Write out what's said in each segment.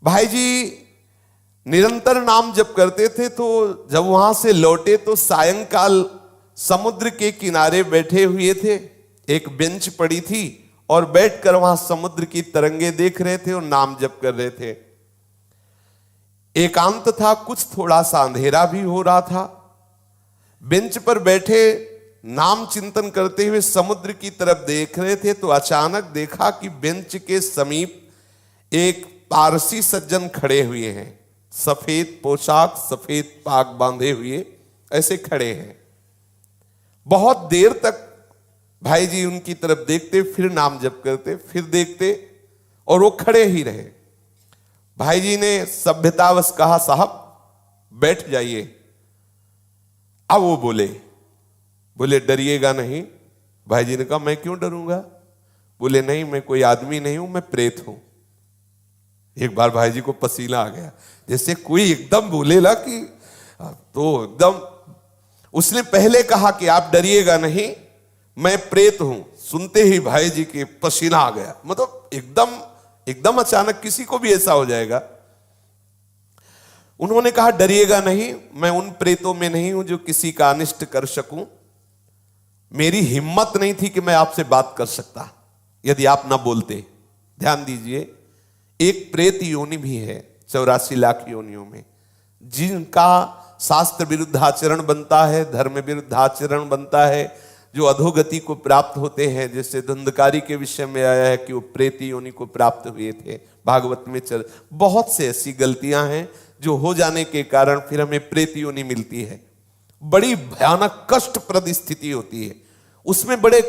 भाई जी निरंतर नाम जप करते थे, तो जब वहां से लौटे तो सायंकाल समुद्र के किनारे बैठे हुए थे। एक बेंच पड़ी थी और बैठकर वहां समुद्र की तरंगे देख रहे थे और नाम जप कर रहे थे। एकांत था, कुछ थोड़ा सा अंधेरा भी हो रहा था। बेंच पर बैठे नाम चिंतन करते हुए समुद्र की तरफ देख रहे थे, तो अचानक देखा कि बेंच के समीप एक पारसी सज्जन खड़े हुए हैं। सफेद पोशाक, सफेद पाग बांधे हुए ऐसे खड़े हैं। बहुत देर तक भाई जी उनकी तरफ देखते, फिर नाम जप करते, फिर देखते और वो खड़े ही रहे। भाई जी ने सभ्यतावश कहा, साहब बैठ जाइए। अब वो बोले डरिएगा नहीं। भाई जी ने कहा, मैं क्यों डरूंगा? बोले नहीं, मैं कोई आदमी नहीं हूं, मैं प्रेत हूं। एक बार भाई जी को पसीना आ गया, जैसे कोई एकदम बोलेला कि तो एकदम। उसने पहले कहा कि आप डरिएगा नहीं, मैं प्रेत हूं। सुनते ही भाई जी के पसीना आ गया। मतलब एकदम अचानक किसी को भी ऐसा हो जाएगा। उन्होंने कहा, डरिएगा नहीं, मैं उन प्रेतों में नहीं हूं जो किसी का अनिष्ट कर सकूं। मेरी हिम्मत नहीं थी कि मैं आपसे बात कर सकता यदि आप ना बोलते। ध्यान दीजिए, एक प्रेत योनि भी है 84 लाख योनियों में, जिनका शास्त्र विरुद्ध आचरण बनता है, धर्म विरुद्ध आचरण बनता है, जो अधोगति को प्राप्त होते हैं। जैसे धुंधकारी के विषय में आया है कि वो प्रेत योनि को प्राप्त हुए थे, भागवत में बहुत से ऐसी गलतियां हैं जो हो जाने के कारण फिर हमें प्रेत योनि मिलती है। बड़ी भयानक कष्टप्रद स्थिति होती है। उसमें बड़े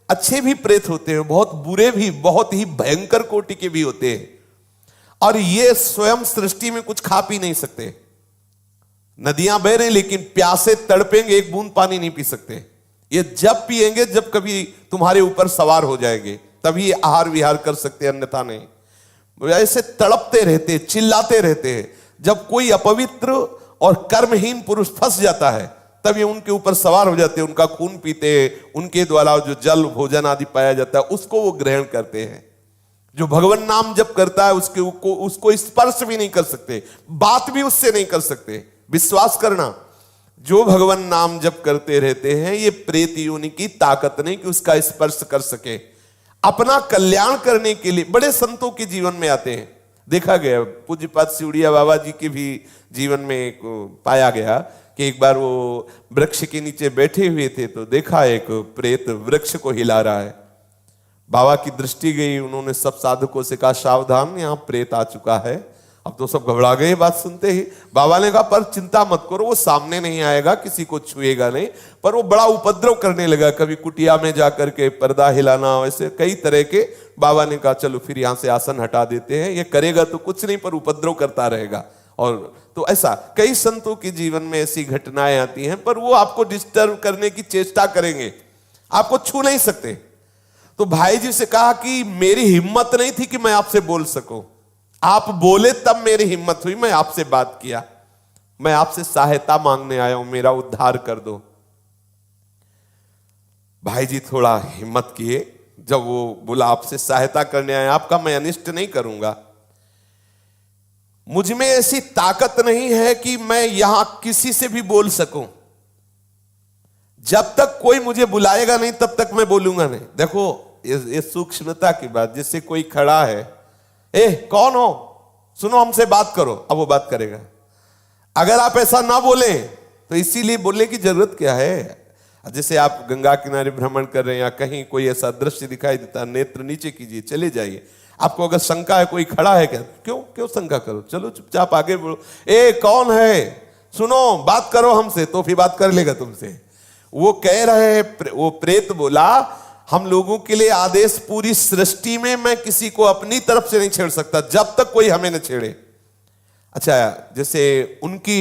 अच्छे भी प्रेत होते हैं, बहुत बुरे भी, बहुत ही भयंकर कोटि के भी होते हैं। और ये स्वयं सृष्टि में कुछ खा पी नहीं सकते। नदियां बह रही लेकिन प्यासे तड़पेंगे, एक बूंद पानी नहीं पी सकते। ये जब पिएंगे जब कभी तुम्हारे ऊपर सवार हो जाएंगे, तभी ये आहार विहार कर सकते, अन्यथा नहीं। ऐसे तड़पते रहते, चिल्लाते रहते हैं। जब कोई अपवित्र और कर्महीन पुरुष फंस जाता है, तब ये उनके ऊपर सवार हो जाते हैं, उनका खून पीते, उनके द्वारा जो जल भोजन आदि पाया जाता है उसको वो ग्रहण करते हैं। जो भगवान नाम जप करता है उसको स्पर्श भी नहीं कर सकते, बात भी उससे नहीं कर सकते। विश्वास करना, जो भगवान नाम जप करते रहते हैं, ये प्रेत योनि की ताकत नहीं कि उसका स्पर्श कर सके। अपना कल्याण करने के लिए बड़े संतों के जीवन में आते हैं। देखा गया, पूज्यपाद सिउड़िया बाबा जी के भी जीवन में पाया गया कि एक बार वो वृक्ष के नीचे बैठे हुए थे, तो देखा एक प्रेत वृक्ष को हिला रहा है। बाबा की दृष्टि गई, उन्होंने सब साधकों से कहा, सावधान, यहां प्रेत आ चुका है। अब तो सब घबरा गए बात सुनते ही। बाबा ने कहा, पर चिंता मत करो, वो सामने नहीं आएगा, किसी को छुएगा नहीं। पर वो बड़ा उपद्रव करने लगा, कभी कुटिया में जाकर के पर्दा हिलाना, वैसे कई तरह के। बाबा ने कहा, चलो फिर यहां से आसन हटा देते हैं, ये करेगा तो कुछ नहीं पर उपद्रव करता रहेगा। और तो ऐसा कई संतों के जीवन में ऐसी घटनाएं आती हैं, पर वो आपको डिस्टर्ब करने की चेष्टा करेंगे, आपको छू नहीं सकते। तो भाई जी से कहा कि मेरी हिम्मत नहीं थी कि मैं आपसे बोल सकूं, आप बोले तब मेरी हिम्मत हुई, मैं आपसे बात किया। मैं आपसे सहायता मांगने आया हूं, मेरा उद्धार कर दो। भाई जी थोड़ा हिम्मत किए, जब वो बोला आपसे सहायता करने आया, आपका मैं अनिष्ट नहीं करूंगा, मुझ में ऐसी ताकत नहीं है कि मैं यहां किसी से भी बोल सकूं। जब तक कोई मुझे बुलाएगा नहीं तब तक मैं बोलूंगा नहीं। देखो ये सूक्ष्मता की बात। जैसे कोई खड़ा है, कौन हो, सुनो हमसे बात करो, अब वो बात करेगा। अगर आप ऐसा ना बोले तो इसीलिए बोलने की जरूरत क्या है। जैसे आप गंगा किनारे भ्रमण कर रहे हैं या कहीं कोई ऐसा दृश्य दिखाई देता, नेत्र नीचे कीजिए, चले जाइए। आपको अगर शंका है कोई खड़ा है क्या, क्यों शंका करो, चलो चुपचाप आगे बोलो, कौन है, सुनो बात करो हमसे, तो फिर बात कर लेगा तुमसे। वो कह रहे हैं, वो प्रेत बोला, हम लोगों के लिए आदेश, पूरी सृष्टि में मैं किसी को अपनी तरफ से नहीं छेड़ सकता जब तक कोई हमें न छेड़े। अच्छा, जैसे उनकी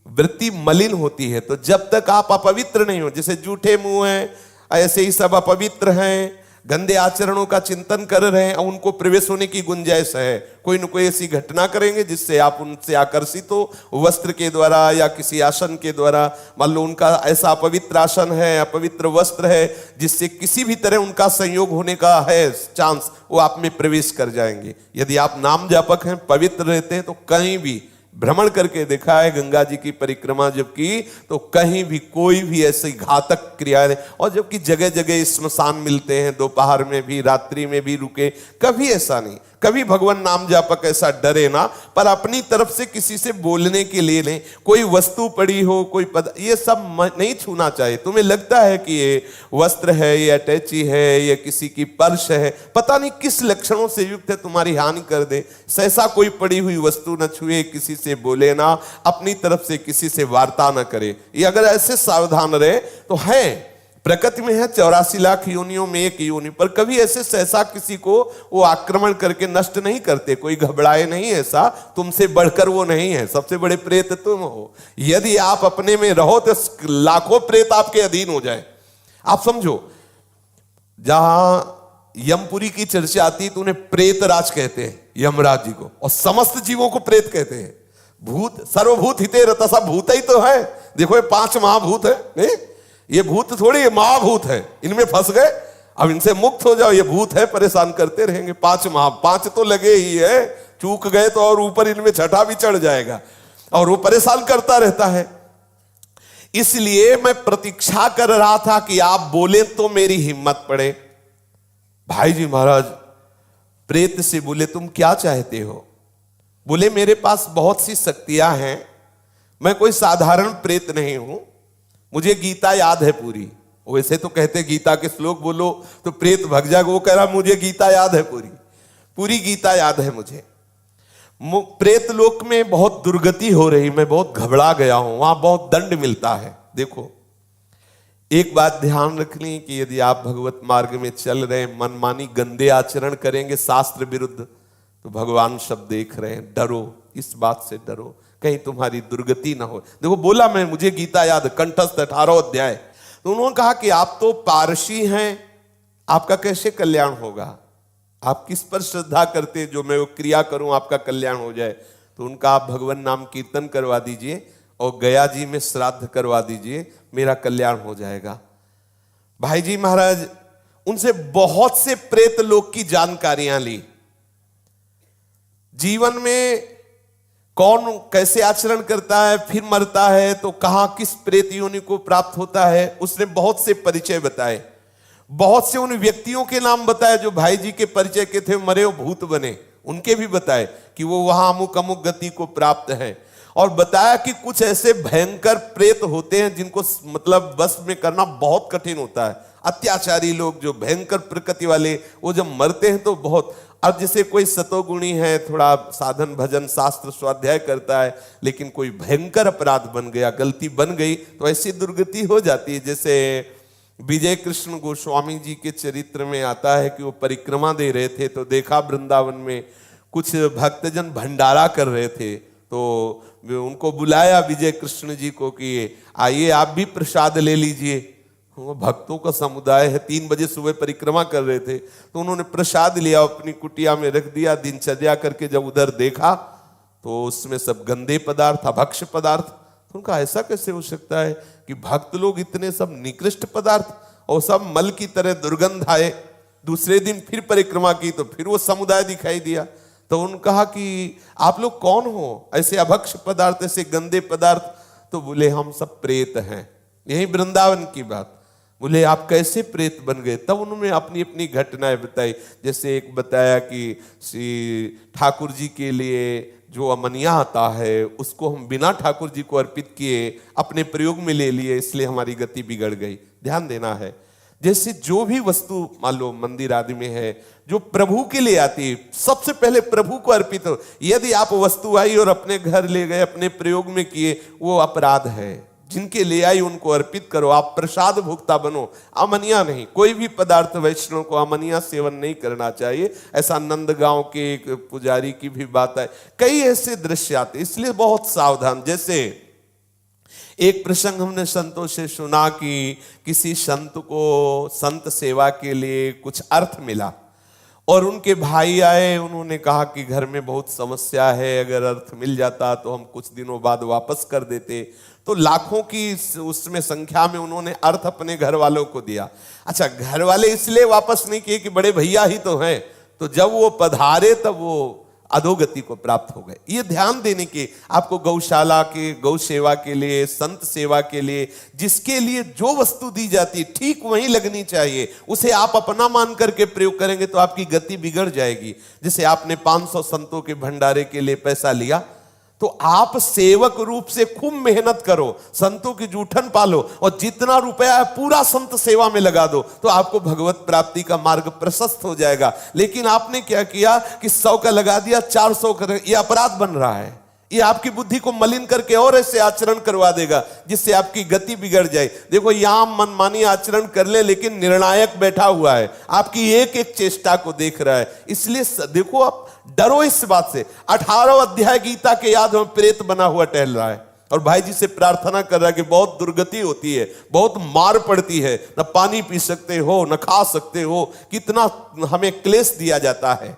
वृत्ति मलिन होती है, तो जब तक आप अपवित्र नहीं हो, जैसे जूठे मुंह हैं ऐसे ही सब अपवित्र हैं, गंदे आचरणों का चिंतन कर रहे हैं और उनको प्रवेश होने की गुंजाइश है, कोई न कोई ऐसी घटना करेंगे जिससे आप उनसे आकर्षित हो, वस्त्र के द्वारा या किसी आसन के द्वारा। मान लो उनका ऐसा अपवित्र आसन है, अपवित्र वस्त्र है, जिससे किसी भी तरह उनका संयोग होने का है चांस, वो आप में प्रवेश कर जाएंगे। यदि आप नाम जापक हैं, पवित्र रहते हैं, तो कहीं भी भ्रमण करके देखा है, गंगा जी की परिक्रमा जब की तो कहीं भी कोई भी ऐसी घातक क्रिया नहीं। और जबकि जगह जगह स्मशान मिलते हैं, दोपहर में भी रात्रि में भी रुके, कभी ऐसा नहीं, कभी भगवान नाम जापक ऐसा डरे ना, पर अपनी तरफ से किसी से बोलने के लिए नहीं। कोई वस्तु पड़ी हो, कोई पद, ये सब नहीं छूना चाहिए। तुम्हें लगता है कि ये वस्त्र है, ये अटैची है, ये किसी की पर्स है, पता नहीं किस लक्षणों से युक्त है, तुम्हारी हानि कर दे, ऐसा कोई पड़ी हुई वस्तु न छुए, किसी से बोले ना, अपनी तरफ से किसी से वार्ता न करे। ये अगर ऐसे सावधान रहे तो है, प्रकृति में है 84 लाख योनियों में एक योनि, पर कभी ऐसे सहसा किसी को वो आक्रमण करके नष्ट नहीं करते, कोई घबराए नहीं, ऐसा तुमसे बढ़कर वो नहीं है, सबसे बड़े प्रेत तुम हो। यदि आप अपने में रहो तो लाखों प्रेत आपके अधीन हो जाए। आप समझो, जहां यमपुरी की चर्चा आती है तो उन्हें प्रेत राज कहते हैं, यमराज जी को, और समस्त जीवों को प्रेत कहते हैं। भूत सर्वभूत हिते रता, सब भूत ही तो है। देखो ये 5 महाभूत है, नहीं ये भूत थोड़ी, ये महाभूत है, इनमें फंस गए, अब इनसे मुक्त हो जाओ, ये भूत है, परेशान करते रहेंगे। 5 तो लगे ही है, चूक गए तो और ऊपर इनमें छठा भी चढ़ जाएगा और वो परेशान करता रहता है। इसलिए मैं प्रतीक्षा कर रहा था कि आप बोले तो मेरी हिम्मत पड़े। भाई जी महाराज प्रेत से बोले, तुम क्या चाहते हो? बोले, मेरे पास बहुत सी शक्तियां हैं, मैं कोई साधारण प्रेत नहीं हूं, मुझे गीता याद है पूरी। वैसे तो कहते गीता के श्लोक बोलो तो प्रेत भग जाएगा, वो कह रहा मुझे गीता याद है पूरी गीता याद है मुझे। प्रेत लोक में बहुत दुर्गति हो रही, मैं बहुत घबरा गया हूं, वहां बहुत दंड मिलता है। देखो एक बात ध्यान रखनी कि यदि आप भगवत मार्ग में चल रहे हैं, मनमानी गंदे आचरण करेंगे शास्त्र विरुद्ध, तो भगवान सब देख रहे हैं, डरो, इस बात से डरो कहीं तुम्हारी दुर्गति ना हो। देखो बोला मैं, मुझे गीता याद, कंठस्थ 18 अध्याय। तो उन्होंने कहा कि आप तो पारसी हैं, आपका कैसे कल्याण होगा? आप किस पर श्रद्धा करते जो मैं वो क्रिया करूं आपका कल्याण हो जाए? तो उनका आप भगवान नाम कीर्तन करवा दीजिए और गया जी में श्राद्ध करवा दीजिए, मेरा कल्याण हो जाएगा। भाई जी महाराज उनसे बहुत से प्रेत लोक की जानकारियां ली, जीवन में कौन कैसे आचरण करता है, फिर मरता है तो कहां किस प्रेत योनि को प्राप्त होता है, उसने बहुत से परिचय बताए, बहुत से उन व्यक्तियों के नाम बताए जो भाई जी के परिचय के थे, मरे वो भूत बने, उनके भी बताए कि वो वहां अमुक अमुक गति को प्राप्त है। और बताया कि कुछ ऐसे भयंकर प्रेत होते हैं जिनको मतलब बस में करना बहुत कठिन होता है, अत्याचारी लोग जो भयंकर प्रकृति वाले, वो जब मरते हैं तो बहुत। अब जैसे कोई सतोगुणी है, थोड़ा साधन भजन शास्त्र स्वाध्याय करता है, लेकिन कोई भयंकर अपराध बन गया, गलती बन गई, तो ऐसी दुर्गति हो जाती है। जैसे विजय कृष्ण गोस्वामी जी के चरित्र में आता है कि वो परिक्रमा दे रहे थे तो देखा वृंदावन में कुछ भक्तजन भंडारा कर रहे थे, तो उनको बुलाया विजय कृष्ण जी को कि आइए आप भी प्रसाद ले लीजिए। भक्तों का समुदाय है, 3 बजे सुबह परिक्रमा कर रहे थे, तो उन्होंने प्रसाद लिया, अपनी कुटिया में रख दिया। दिनचर्या करके जब उधर देखा तो उसमें सब गंदे पदार्थ, अभक्ष्य पदार्थ। तो उनका ऐसा कैसे हो सकता है कि भक्त लोग इतने सब निकृष्ट पदार्थ, और सब मल की तरह दुर्गंध आए। दूसरे दिन फिर परिक्रमा की तो फिर वो समुदाय दिखाई दिया। तो उन्होंने कहा कि आप लोग कौन हो, ऐसे अभक्ष्य पदार्थ, ऐसे गंदे पदार्थ? तो बोले हम सब प्रेत हैं। यही वृंदावन की बात। बोले आप कैसे प्रेत बन गए? तब उन्होंने अपनी अपनी घटनाएं बताई। जैसे एक बताया कि श्री ठाकुर जी के लिए जो अमनिया आता है उसको हम बिना ठाकुर जी को अर्पित किए अपने प्रयोग में ले लिए, इसलिए हमारी गति बिगड़ गई। ध्यान देना है, जैसे जो भी वस्तु मान लो मंदिर आदि में है जो प्रभु के लिए आती है, सबसे पहले प्रभु को अर्पित हो। यदि आप वस्तु आई और अपने घर ले गए, अपने प्रयोग में किए, वो अपराध है। जिनके ले आई उनको अर्पित करो, आप प्रसाद भोक्ता बनो, अमनिया नहीं। कोई भी पदार्थ वैष्णव को अमनिया सेवन नहीं करना चाहिए। ऐसा नंदगांव के एक पुजारी की भी बात है। कई ऐसे दृश्य आते, इसलिए बहुत सावधान। जैसे एक प्रसंग हमने संतों से सुना कि किसी संत को संत सेवा के लिए कुछ अर्थ मिला और उनके भाई आए, उन्होंने कहा कि घर में बहुत समस्या है, अगर अर्थ मिल जाता तो हम कुछ दिनों बाद वापस कर देते। तो लाखों की उसमें संख्या में उन्होंने अर्थ अपने घर वालों को दिया। अच्छा, घर वाले इसलिए वापस नहीं किए कि बड़े भैया ही तो हैं, तो जब वो पधारे तब वो अधोगति को प्राप्त हो गए। ये ध्यान देने की आपको गौशाला के, गौ सेवा के लिए, संत सेवा के लिए, जिसके लिए जो वस्तु दी जाती है ठीक वही लगनी चाहिए। उसे आप अपना मान करके प्रयोग करेंगे तो आपकी गति बिगड़ जाएगी। जैसे आपने 500 संतों के भंडारे के लिए पैसा लिया, तो आप सेवक रूप से खूब मेहनत करो, संतों की जूठन पालो और जितना रुपया है पूरा संत सेवा में लगा दो, तो आपको भगवत प्राप्ति का मार्ग प्रशस्त हो जाएगा। लेकिन आपने क्या किया कि 100 का लगा दिया, 400 का, यह अपराध बन रहा है। ये आपकी बुद्धि को मलिन करके और ऐसे आचरण करवा देगा जिससे आपकी गति बिगड़ जाए। देखो, यहां मनमानी आचरण कर ले, लेकिन निर्णायक बैठा हुआ है, आपकी एक एक चेष्टा को देख रहा है। इसलिए देखो, आप डरो इस बात से। 18 अध्याय गीता के याद में प्रेत बना हुआ टहल रहा है और भाई जी से प्रार्थना कर रहा है कि बहुत दुर्गति होती है, बहुत मार पड़ती है, न पानी पी सकते हो, न खा सकते हो, कितना हमें क्लेश दिया जाता है।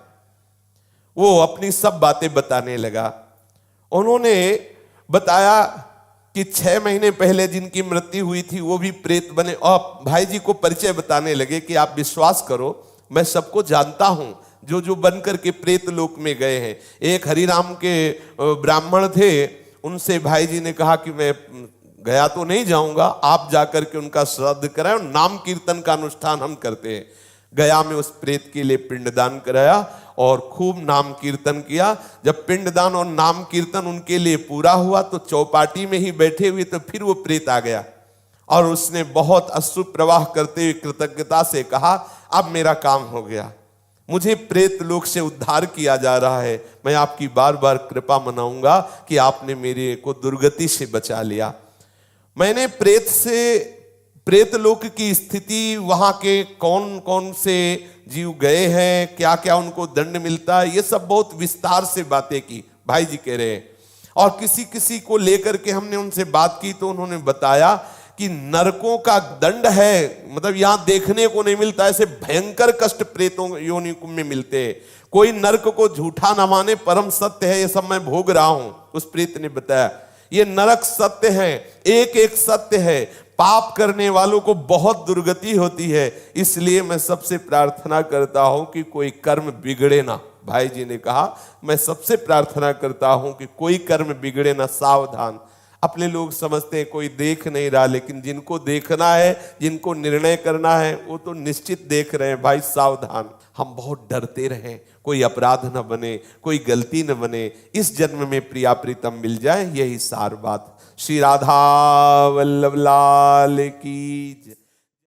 वो अपनी सब बातें बताने लगा। उन्होंने बताया कि 6 महीने पहले जिनकी मृत्यु हुई थी वो भी प्रेत बने, और भाई जी को परिचय बताने लगे कि आप विश्वास करो, मैं सबको जानता हूं जो जो बनकर के प्रेत लोक में गए हैं। एक हरिराम के ब्राह्मण थे, उनसे भाई जी ने कहा कि मैं गया तो नहीं जाऊंगा, आप जाकर के उनका श्राद्ध कराएं और नाम कीर्तन का अनुष्ठान हम करते हैं। गया में उस प्रेत के लिए पिंडदान कराया और खूब नाम कीर्तन किया। जब पिंडदान और नाम कीर्तन उनके लिए पूरा हुआ तो चौपाटी में ही बैठे हुए तो फिर वो प्रेत आ गया और उसने बहुत अश्रु प्रवाह करते हुए कृतज्ञता से कहा, अब मेरा काम हो गया, मुझे प्रेत लोक से उद्धार किया जा रहा है, मैं आपकी बार बार कृपा मनाऊंगा कि आपने मेरे को दुर्गति से बचा लिया। मैंने प्रेत लोक की स्थिति, वहां के कौन कौन से जीव गए हैं, क्या क्या उनको दंड मिलता है, ये सब बहुत विस्तार से बातें की। भाई जी कह रहे हैं, और किसी किसी को लेकर के हमने उनसे बात की तो उन्होंने बताया कि नरकों का दंड है, मतलब यहां देखने को नहीं मिलता, ऐसे भयंकर कष्ट प्रेतों योनि में मिलते हैं। कोई नरक को झूठा न माने, परम सत्य है, ये सब मैं भोग रहा हूं। उस प्रेत ने बताया ये नरक सत्य है, एक एक सत्य है, पाप करने वालों को बहुत दुर्गति होती है, इसलिए मैं सबसे प्रार्थना करता हूं कि कोई कर्म बिगड़े ना। भाई जी ने कहा, मैं सबसे प्रार्थना करता हूं कि कोई कर्म बिगड़े ना, सावधान। अपने लोग समझते हैं कोई देख नहीं रहा, लेकिन जिनको देखना है, जिनको निर्णय करना है, वो तो निश्चित देख रहे हैं। भाई सावधान, हम बहुत डरते रहें, कोई अपराध न बने, कोई गलती न बने, इस जन्म में प्रिया प्रीतम मिल जाए, यही सार बात। श्री राधा वल्लभ लाल की जय।